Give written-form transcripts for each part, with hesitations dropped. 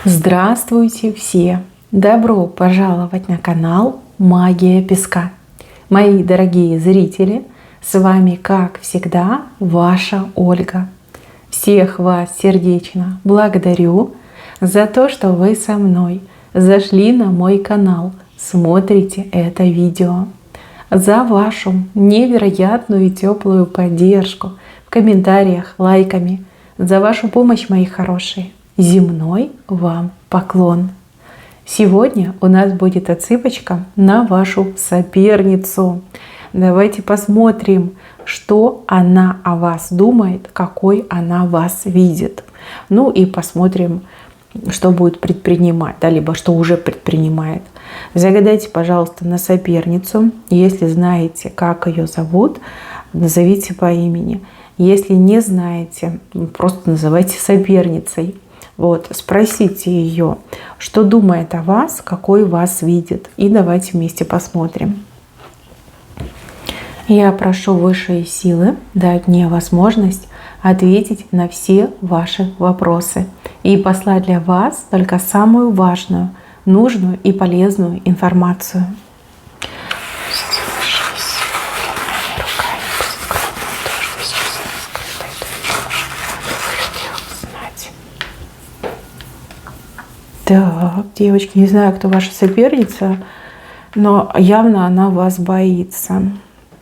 Здравствуйте все! Добро пожаловать на канал Магия Песка. Мои дорогие зрители, с вами, как всегда, ваша Ольга. Всех вас сердечно благодарю за то, что вы со мной зашли на мой канал, смотрите это видео, за вашу невероятную и теплую поддержку в комментариях, лайками, за вашу помощь, мои хорошие. Земной вам поклон! Сегодня у нас будет отсыпочка на вашу соперницу. Давайте посмотрим, что она о вас думает, какой она вас видит. Ну и посмотрим, что будет предпринимать, да, либо что уже предпринимает. Загадайте, пожалуйста, на соперницу. Если знаете, как ее зовут, назовите по имени. Если не знаете, просто называйте соперницей. Вот, спросите ее, что думает о вас, какой вас видит. И давайте вместе посмотрим. Я прошу высшие силы дать мне возможность ответить на все ваши вопросы и послать для вас только самую важную, нужную и полезную информацию. Так, девочки, не знаю, кто ваша соперница, но явно она вас боится.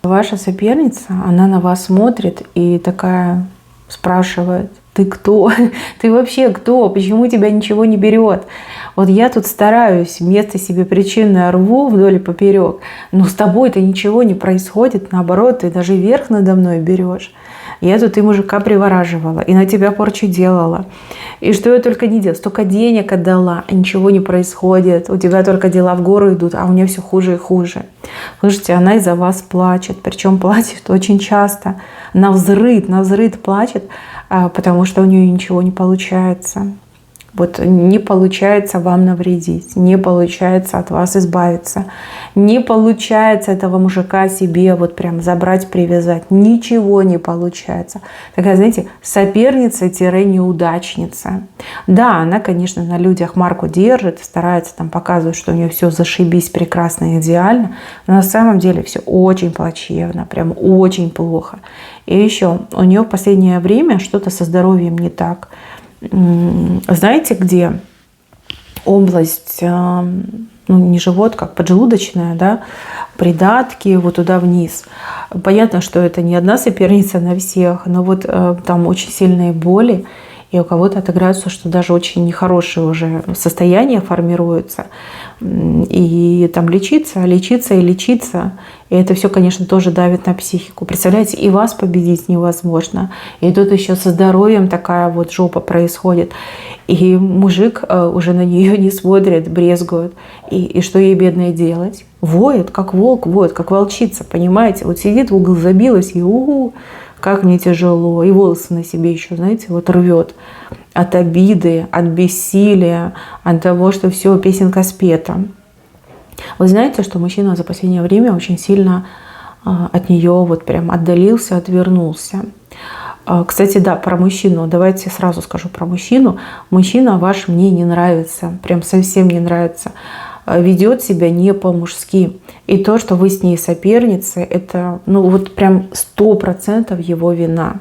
Ваша соперница, она на вас смотрит и такая спрашивает: ты кто? Ты вообще кто? Почему тебя ничего не берет? Вот я тут стараюсь, место себе причинное рву вдоль и поперек, но с тобой-то ничего не происходит, наоборот, ты даже верх надо мной берешь. Я тут и мужика привораживала, и на тебя порчу делала. И что я только не делала, столько денег отдала, а ничего не происходит. У тебя только дела в гору идут, а у меня все хуже и хуже. Слушайте, она из-за вас плачет. Причем плачет очень часто. Навзрыд плачет, потому что у нее ничего не получается. Вот не получается вам навредить, не получается от вас избавиться, не получается этого мужика себе вот прям забрать, привязать. Ничего не получается. Такая, знаете, соперница-неудачница. Да, она, конечно, на людях марку держит, старается там показывать, что у нее все зашибись, прекрасно, идеально. Но на самом деле все очень плачевно, прям очень плохо. И еще у нее в последнее время что-то со здоровьем не так. Знаете, где область, не живот, как поджелудочная, да, придатки, вот туда вниз. Понятно, что это не одна соперница на всех, но вот там очень сильные боли, и у кого-то отыграются, что даже очень нехорошее уже состояние формируется. И там лечиться. И это все, конечно, тоже давит на психику. Представляете, и вас победить невозможно. И тут еще со здоровьем такая вот жопа происходит. И мужик уже на нее не смотрит, брезгует. И что ей, бедной, делать? Воет, как волк, воет, как волчица, понимаете? Вот сидит в угол, забилась и как мне тяжело. И волосы на себе еще, знаете, вот рвет. От обиды, от бессилия, от того, что все, песенка спета. Вы знаете, что мужчина за последнее время очень сильно от нее вот прям отдалился, отвернулся. Кстати, да, про мужчину. Давайте сразу скажу про мужчину. Мужчина ваш мне не нравится, прям совсем не нравится. Ведет себя не по-мужски. И то, что вы с ней соперницы, это вот прям 100% его вина.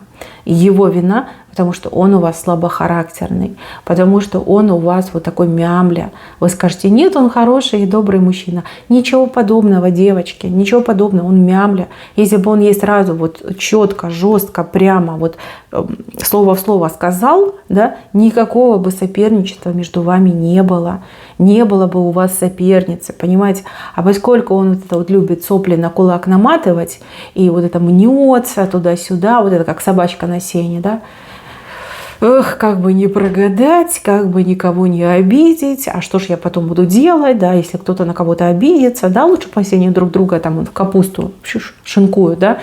Его вина, потому что он у вас слабохарактерный, потому что он у вас вот такой мямля. Вы скажете: нет, он хороший и добрый мужчина. Ничего подобного, девочки, ничего подобного, он мямля. Если бы он ей сразу вот четко, жестко, прямо вот слово в слово сказал, да, никакого бы соперничества между вами не было. Не было бы у вас соперницы, понимаете? А поскольку он вот это вот любит сопли на кулак наматывать и вот это мнется туда-сюда, вот это как собачка на сене, да, эх, как бы не прогадать, как бы никого не обидеть, а что ж я потом буду делать, да, если кто-то на кого-то обидится, да, лучше пусть они друг друга там в капусту шинкуют, да,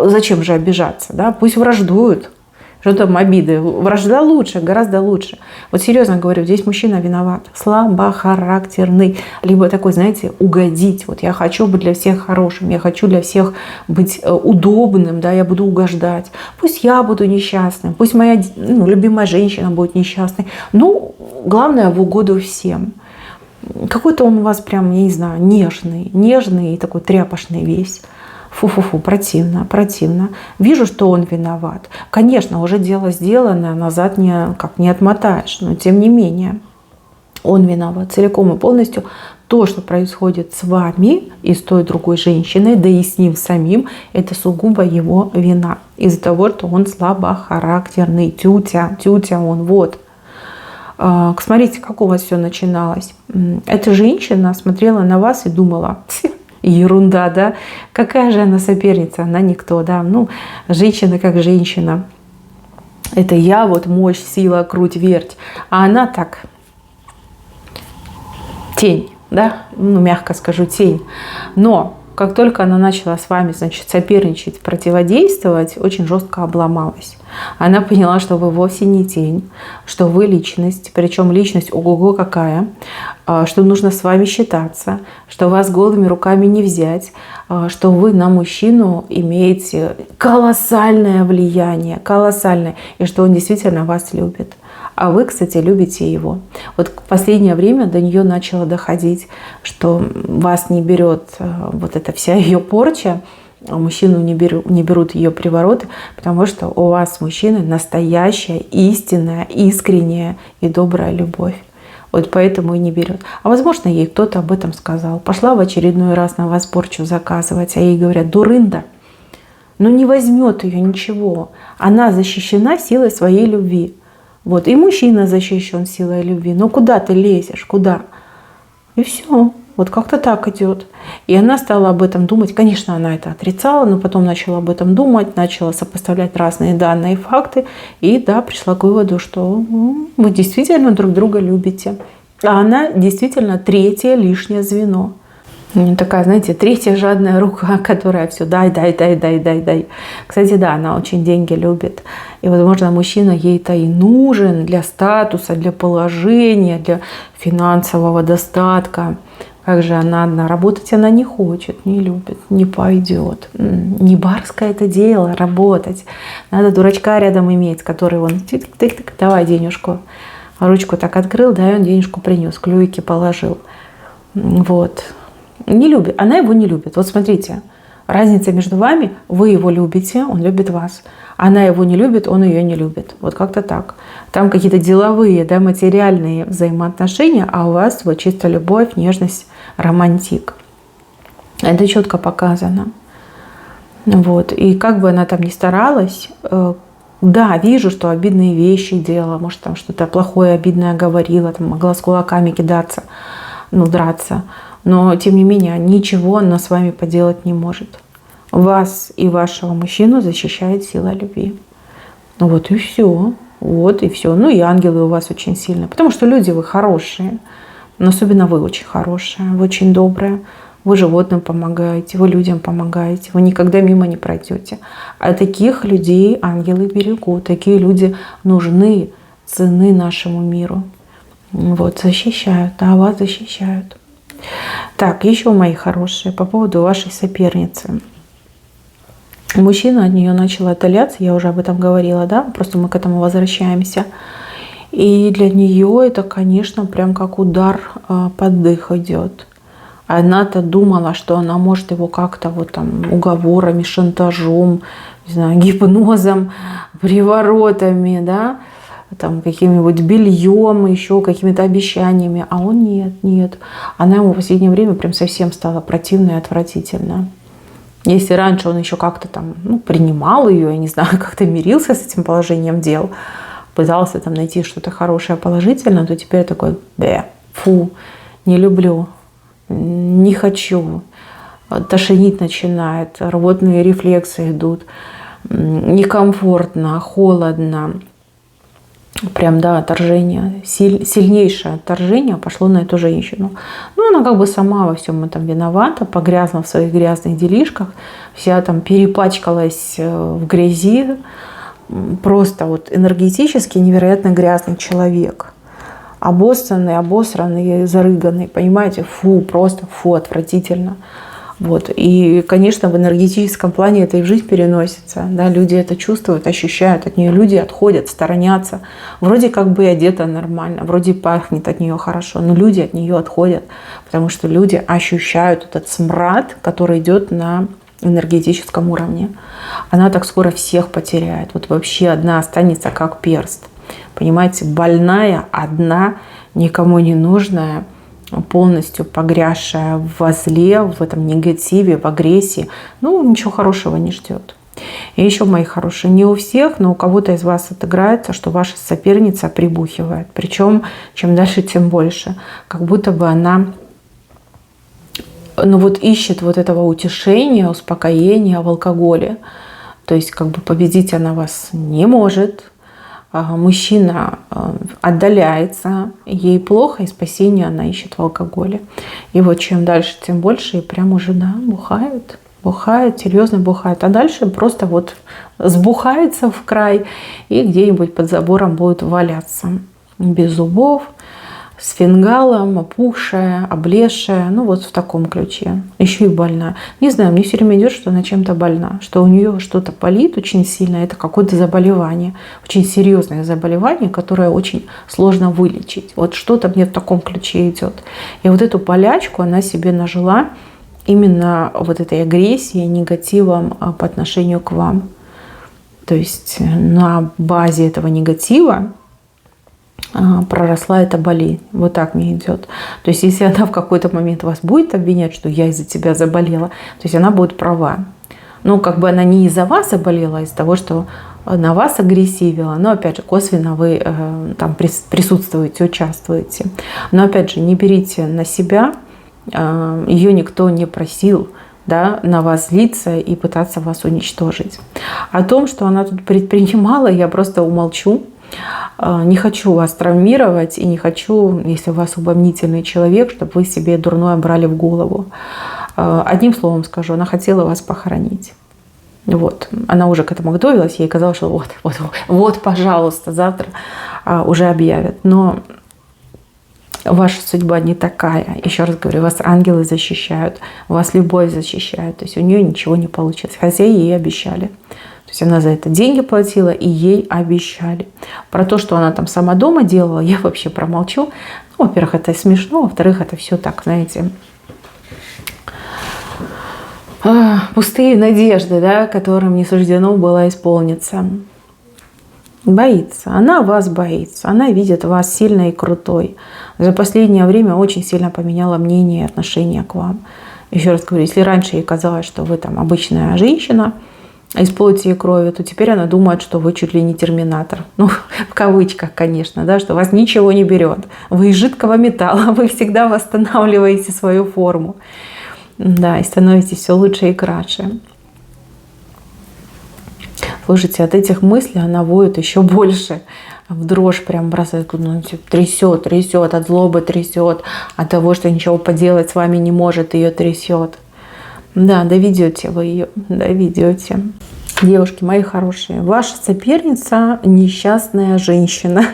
зачем же обижаться, да, пусть враждуют, Что там обиды? Вражда лучше, гораздо лучше. Вот серьезно говорю, здесь мужчина виноват. Слабохарактерный. Либо такой, знаете, угодить. Вот я хочу быть для всех хорошим. Я хочу для всех быть удобным. Да, я буду угождать. Пусть я буду несчастным. Пусть моя любимая женщина будет несчастной. Ну, главное, в угоду всем. Какой-то он у вас прям, я не знаю, нежный и такой тряпочный весь. Фу-фу-фу, противно, противно. Вижу, что он виноват. Конечно, уже дело сделано, назад не отмотаешь, но тем не менее он виноват целиком и полностью. То, что происходит с вами и с той другой женщиной, да и с ним самим, это сугубо его вина. Из-за того, что он слабохарактерный, тютя он, вот. Смотрите, как у вас все начиналось. Эта женщина смотрела на вас и думала: ерунда, да? Какая же она соперница? Она никто, да? Ну, женщина как женщина. Это я, вот мощь, сила, круть, верть. А она так, тень, да? Ну, мягко скажу, тень. Но как только она начала с вами, значит, соперничать, противодействовать, очень жестко обломалась. Она поняла, что вы вовсе не тень, что вы личность, причем личность ого-го какая, что нужно с вами считаться, что вас голыми руками не взять, что вы на мужчину имеете колоссальное влияние, колоссальное, и что он действительно вас любит. А вы, кстати, любите его. Вот в последнее время до нее начало доходить, что вас не берет вот эта вся ее порча, мужчину не берут ее привороты, потому что у вас с мужчиной настоящая, истинная, искренняя и добрая любовь. Вот поэтому и не берет. А возможно, ей кто-то об этом сказал. Пошла в очередной раз на вас порчу заказывать, а ей говорят: дурында. Ну не возьмет ее ничего. Она защищена силой своей любви. Вот. И мужчина защищен силой любви. Но куда ты лезешь? Куда? И все. Вот как-то так идет. И она стала об этом думать. Конечно, она это отрицала, но потом начала об этом думать, начала сопоставлять разные данные и факты. И да, пришла к выводу, что вы действительно друг друга любите. А она действительно третье лишнее звено. Такая, знаете, третья жадная рука, которая все дай. Кстати, да, она очень деньги любит. И, возможно, мужчина ей-то и нужен для статуса, для положения, для финансового достатка. Как же она одна? Работать она не хочет, не любит, не пойдет. Не барское это дело работать. Надо дурачка рядом иметь, который вон тык-тык-тык, давай денежку. Ручку так открыл, да, и он денежку принес, клюйки положил. Вот. Не любит. Она его не любит. Вот смотрите, разница между вами: вы его любите, он любит вас. Она его не любит, он ее не любит. Вот как-то так. Там какие-то деловые, да, материальные взаимоотношения, а у вас вот чисто любовь, нежность, романтик. Это четко показано. Вот. И как бы она там ни старалась, да, вижу, что обидные вещи делала, может, там что-то плохое, обидное говорила, там могла с кулаками кидаться, драться. Но, тем не менее, ничего она с вами поделать не может. Вас и вашего мужчину защищает сила любви. Вот и все. Вот и все. Ну и ангелы у вас очень сильные. Потому что люди вы хорошие. Но особенно вы очень хорошие, вы очень добрые. Вы животным помогаете, вы людям помогаете. Вы никогда мимо не пройдете. А таких людей ангелы берегут. Такие люди нужны, ценны нашему миру. Вот, защищают. Да, вас защищают. Так, еще, мои хорошие, по поводу вашей соперницы. Мужчина от нее начал отдаляться, я уже об этом говорила, да, просто мы к этому возвращаемся. И для нее это, конечно, прям как удар под дых идет. Она-то думала, что она может его как-то вот там уговорами, шантажом, не знаю, гипнозом, приворотами, да, там каким-нибудь бельем, еще какими-то обещаниями. А он нет. Она ему в последнее время прям совсем стала противна и отвратительна. Если раньше он еще как-то там принимал ее, я не знаю, как-то мирился с этим положением дел, пытался там найти что-то хорошее, положительное, то теперь такой: фу, не люблю, не хочу, тошнить начинает, рвотные рефлексы идут, некомфортно, холодно. Прям, да, отторжение, сильнейшее отторжение пошло на эту женщину. Она как бы сама во всем этом виновата, погрязла в своих грязных делишках, вся там перепачкалась в грязи, просто вот энергетически невероятно грязный человек. Обосранный, зарыганный, понимаете? Фу, просто фу, отвратительно. Вот. И, конечно, в энергетическом плане это и в жизнь переносится. Да? Люди это чувствуют, ощущают от нее. Люди отходят, сторонятся. Вроде как бы и одета нормально, вроде пахнет от нее хорошо, но люди от нее отходят, потому что люди ощущают этот смрад, который идет на энергетическом уровне. Она так скоро всех потеряет. Вот вообще одна останется как перст. Понимаете, больная, одна, никому не нужная, полностью погрязшая во зле, в этом негативе, в агрессии, ну, ничего хорошего не ждет. И еще, мои хорошие, не у всех, но у кого-то из вас отыграется, что ваша соперница прибухивает. Причем, чем дальше, тем больше. Как будто бы она, ну, вот ищет вот этого утешения, успокоения в алкоголе. То есть, как бы победить она вас не может. Мужчина отдаляется, ей плохо, и спасение она ищет в алкоголе. И вот чем дальше, тем больше, и прям уже, да, бухает, серьезно бухает. А дальше просто вот сбухается в край и где-нибудь под забором будет валяться. Без зубов, с фингалом, опухшая, облезшая, ну вот в таком ключе. Еще и больна. Не знаю, мне все время идет, что она чем-то больна, что у нее что-то болит очень сильно, это какое-то заболевание, очень серьезное заболевание, которое очень сложно вылечить. Вот что-то мне в таком ключе идет. И вот эту болячку она себе нажила именно вот этой агрессией, негативом по отношению к вам. То есть на базе этого негатива проросла эта болезнь. Вот так мне идет. То есть если она в какой-то момент вас будет обвинять, что я из-за тебя заболела, то есть она будет права. Ну, как бы она не из-за вас заболела, а из-за того, что на вас агрессивила. Но, опять же, косвенно вы там присутствуете, участвуете. Но, опять же, не берите на себя. Ее никто не просил, да, на вас злиться и пытаться вас уничтожить. О том, что она тут предпринимала, я просто умолчу. Не хочу вас травмировать и не хочу, если у вас убомнительный человек, чтобы вы себе дурное брали в голову. Одним словом скажу, она хотела вас похоронить. Вот. Она уже к этому готовилась, ей казалось, что вот, пожалуйста, завтра уже объявят. Но ваша судьба не такая. Еще раз говорю, вас ангелы защищают, вас любовь защищает. То есть у нее ничего не получится, хотя ей обещали. То есть она за это деньги платила, и ей обещали. Про то, что она там сама дома делала, я вообще промолчу. Ну, во-первых, это смешно, во-вторых, это все так, знаете, пустые надежды, да, которым не суждено было исполниться. Боится. Она вас боится. Она видит вас сильной и крутой. За последнее время очень сильно поменяла мнение и отношение к вам. Еще раз говорю, если раньше ей казалось, что вы там обычная женщина из плоти и крови, то теперь она думает, что вы чуть ли не терминатор. Ну, в кавычках, конечно, да, что вас ничего не берет. Вы из жидкого металла, вы всегда восстанавливаете свою форму. Да, и становитесь все лучше и краше. Слушайте, от этих мыслей она воет еще больше. В дрожь прям бросает, ну, трясет, от злобы трясет, от того, что ничего поделать с вами не может, ее трясет. Да, доведете вы ее, доведете. Девушки мои хорошие, ваша соперница несчастная женщина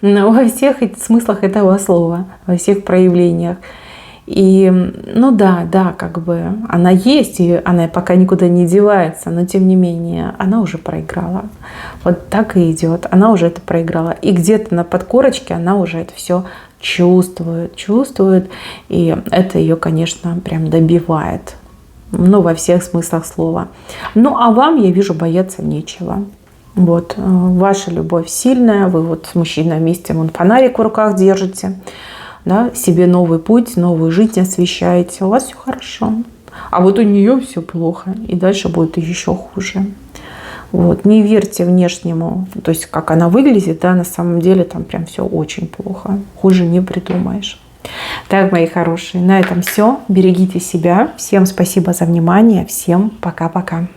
во всех смыслах этого слова, во всех проявлениях. И, ну да, как бы она есть, и она пока никуда не девается, но тем не менее она уже проиграла. Вот так и идет, она уже это проиграла. И где-то на подкорочке она уже это все чувствует, и это ее, конечно, прям добивает. Ну, во всех смыслах слова. Ну, а вам, я вижу, бояться нечего. Вот, ваша любовь сильная, вы вот с мужчиной вместе, вон фонарик в руках держите, да, себе новый путь, новую жизнь освещаете, у вас все хорошо. А вот у нее все плохо, и дальше будет еще хуже. Вот, не верьте внешнему, то есть как она выглядит, да, на самом деле там прям все очень плохо, хуже не придумаешь. Так, мои хорошие, на этом все. Берегите себя. Всем спасибо за внимание. Всем пока-пока.